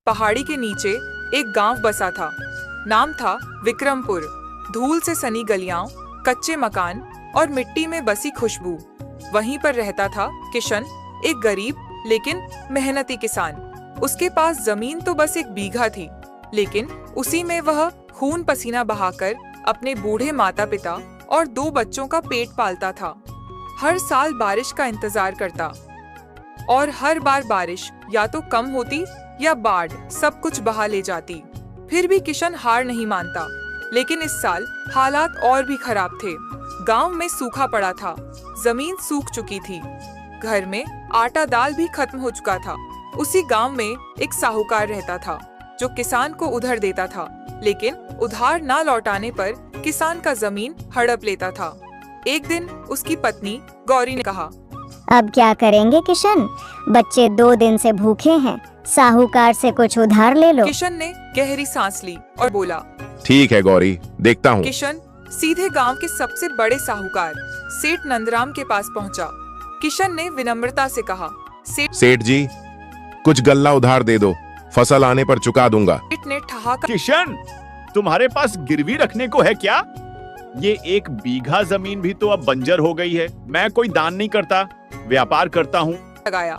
पहाड़ी के नीचे एक गांव बसा था। नाम था विक्रमपुर। धूल से सनी गलियां, कच्चे मकान और मिट्टी में बसी खुशबू। वहीं पर रहता था किशन, एक गरीब लेकिन मेहनती किसान। उसके पास जमीन तो बस 1 बीघा थी, लेकिन उसी में वह खून पसीना बहाकर अपने बूढ़े माता पिता और 2 बच्चों का पेट पालता था। हर साल बारिश का इंतजार करता और हर बार बारिश या तो कम होती या बाढ़ सब कुछ बहा ले जाती। फिर भी किशन हार नहीं मानता। लेकिन इस साल हालात और भी खराब थे। गांव में सूखा पड़ा था, जमीन सूख चुकी थी, घर में आटा दाल भी खत्म हो चुका था। उसी गांव में एक साहूकार रहता था जो किसान को उधार देता था, लेकिन उधार ना लौटाने पर किसान का जमीन हड़प लेता था। एक दिन उसकी पत्नी गौरी ने कहा, अब क्या करेंगे किशन? बच्चे 2 दिन से भूखे हैं, साहूकार से कुछ उधार ले लो। किशन ने गहरी सांस ली और बोला, ठीक है गौरी, देखता हूँ। किशन सीधे गांव के सबसे बड़े साहूकार सेठ नंदराम के पास पहुंचा। किशन ने विनम्रता से कहा, सेठ जी, कुछ गल्ला उधार दे दो, फसल आने पर चुका दूंगा। सेठ ने ठहाका, किशन, तुम्हारे पास गिरवी रखने को है क्या? ये 1 बीघा जमीन भी तो अब बंजर हो गई है। मैं कोई दान नहीं करता, व्यापार करता हूँ। लगाया।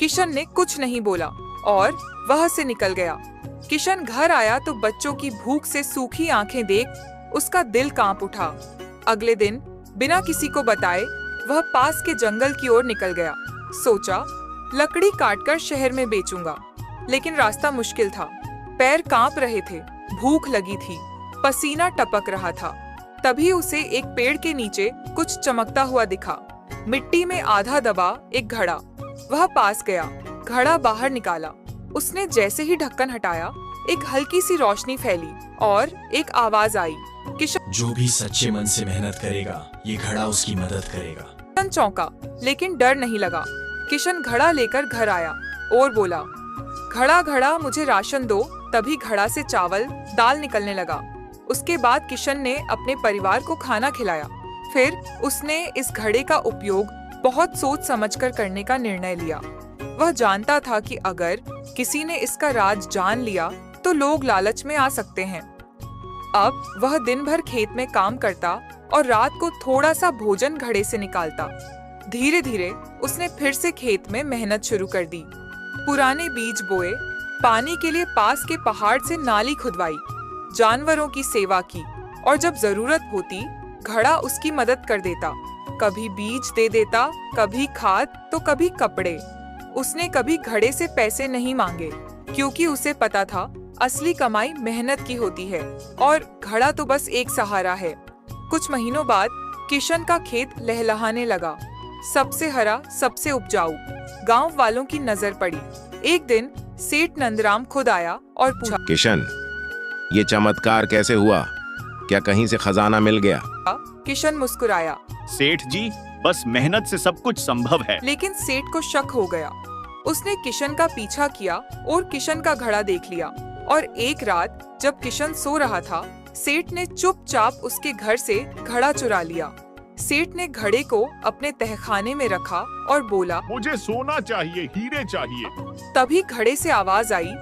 किशन ने कुछ नहीं बोला और वह से निकल गया। किशन घर आया तो बच्चों की भूख से सूखी आंखें देख उसका दिल कांप उठा। अगले दिन बिना किसी को बताए वह पास के जंगल की ओर निकल गया। सोचा, लकड़ी काटकर शहर में बेचूंगा, लेकिन रास्ता मुश्किल था। पैर कांप रहे थे, भूख लगी थी, पसीना टपक रहा था। तभी उसे एक पेड़ के नीचे कुछ चमकता हुआ दिखा। मिट्टी में आधा दबा एक घड़ा। वह पास गया, घड़ा बाहर निकाला। उसने जैसे ही ढक्कन हटाया, एक हल्की सी रोशनी फैली और एक आवाज आई, किशन। जो भी सच्चे मन से मेहनत करेगा, ये घड़ा उसकी मदद करेगा। किशन चौंका, लेकिन डर नहीं लगा। किशन घड़ा लेकर घर आया और बोला, घड़ा घड़ा मुझे राशन दो। तभी घड़ा से चावल दाल निकलने लगा। उसके बाद किशन ने अपने परिवार को खाना खिलाया। फिर उसने इस घड़े का उपयोग बहुत सोच समझकर करने का निर्णय लिया। वह जानता था कि अगर किसी ने इसका राज जान लिया तो लोग लालच में आ सकते हैं। अब वह दिन भर खेत में काम करता और रात को थोड़ा सा भोजन घड़े से निकालता। धीरे धीरे उसने फिर से खेत में मेहनत शुरू कर दी। पुराने बीज बोए, पानी के लिए पास के पहाड़ से नाली खुदवाई, जानवरों की सेवा की और जब जरूरत होती घड़ा उसकी मदद कर देता। कभी बीज दे देता, कभी खाद तो कभी कपड़े। उसने कभी घड़े से पैसे नहीं मांगे, क्योंकि उसे पता था असली कमाई मेहनत की होती है और घड़ा तो बस एक सहारा है। कुछ महीनों बाद किशन का खेत लहलहाने लगा, सबसे हरा, सबसे उपजाऊ। गांव वालों की नजर पड़ी। एक दिन सेठ नंदराम खुद आया और पूछा, किशन, ये चमत्कार कैसे हुआ? क्या कहीं से खजाना मिल गया? किशन मुस्कुराया, सेठ जी, बस मेहनत से सब कुछ संभव है। लेकिन सेठ को शक हो गया। उसने किशन का पीछा किया और किशन का घड़ा देख लिया। और एक रात जब किशन सो रहा था, सेठ ने चुपचाप उसके घर से घड़ा चुरा लिया। सेठ ने घड़े को अपने तहखाने में रखा और बोला, मुझे सोना चाहिए, हीरे चाहिए। तभी घड़े से आवाज आई,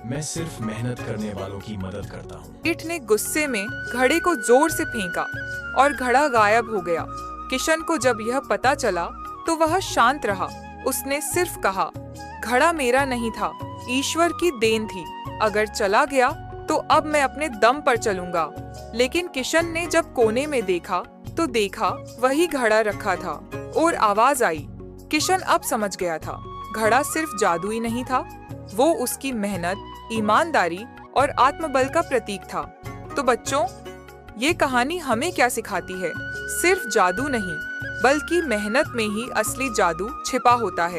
मैं सिर्फ मेहनत करने वालों की मदद करता हूँ। सेठ ने गुस्से में घड़े को जोर से फेंका और घड़ा गायब हो गया। किशन को जब यह पता चला तो वह शांत रहा। उसने सिर्फ कहा, घड़ा मेरा नहीं था, ईश्वर की देन थी। अगर चला गया तो अब मैं अपने दम पर चलूंगा। लेकिन किशन ने जब कोने में देखा तो देखा वही घड़ा रखा था और आवाज आई। किशन अब समझ गया था, घड़ा सिर्फ जादू ही नहीं था, वो उसकी मेहनत, ईमानदारी और आत्मबल का प्रतीक था। तो बच्चों, ये कहानी हमें क्या सिखाती है? सिर्फ जादू नहीं, बल्कि मेहनत में ही असली जादू छिपा होता है।